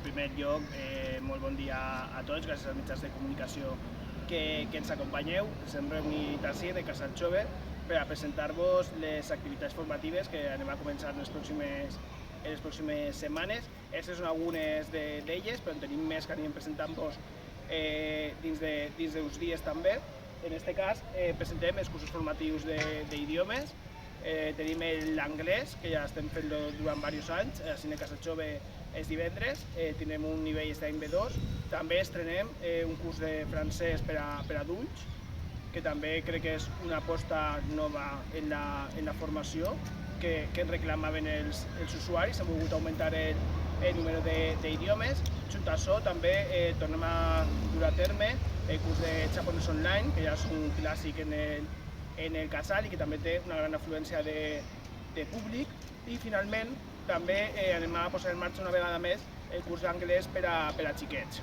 primer lloc, molt bon dia a tots, gràcies als mitjans de comunicació que ens acompanyeu. Ens hem reunit ací de Casa Jove per a presentar-vos les activitats formatives que anem a començar en les pròximes setmanes. Aquestes són algunes d'elles, però en tenim més que anirem presentant-vos dins d'uns dies també. En aquest cas presentem els cursos formatius d'idiomes. Tenim l'anglès, que ja estem fent durant diversos anys, a Cine Casa Jove els divendres, tenim un nivell estany B2. També estrenem un curs de francès per a adults, que també crec que és una aposta nova en la formació que ens reclamaven els usuaris. Hem volgut augmentar el número d'idiomes. Junt a això també tornem a dur a terme el curs de japonès online, que ja és un clàssic en el casal i que també té una gran afluència de públic. I finalment també anem a posar en marxa una vegada més el curs d'anglès per a xiquets.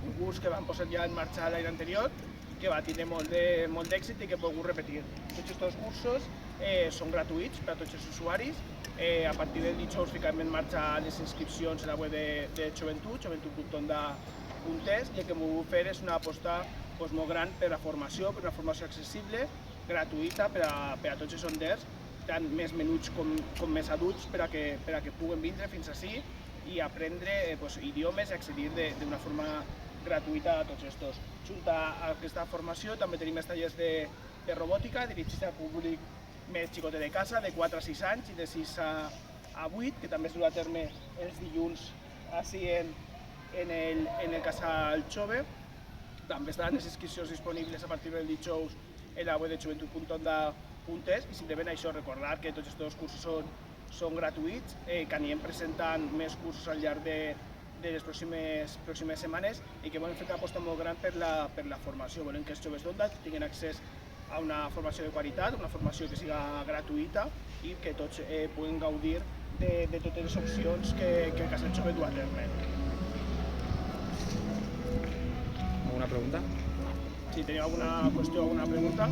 Un curs que vam posar ja en marxa l'any anterior, que va tindre molt d'èxit i que hem volgut repetir. Tots aquests cursos són gratuïts per a tots els usuaris. A partir del dijous ficarem en marxa les inscripcions a la web de Joventut, joventut.onda.es, i el que hem volgut fer és una aposta molt gran per la formació, per una formació accessible, gratuïta per a tots els onders, tant més menuts com més adults, per a que puguen vindre fins ací i aprendre idiomes i accedir d'una forma gratuïta a tots aquests. Junt a aquesta formació també tenim els tallers de robòtica dirigits al públic més xicotet de casa, de 4 a 6 anys i de 6 a 8, que també es du a terme els dilluns ací en el casal Jove. També estaran les inscripcions disponibles a partir del dijous en la web de joventut.onda.es, i simplement això, recordar que tots aquests cursos són gratuïts, que anirem presentant més cursos al llarg de les pròximes setmanes i que volem fer una aposta molt gran per la formació. Volem que els joves d'Onda tinguin accés a una formació de qualitat, una formació que siga gratuïta i que tots puguin gaudir de totes les opcions que el Casa Jove du a terme. ¿Alguna pregunta? Si teniu alguna qüestió o alguna pregunta.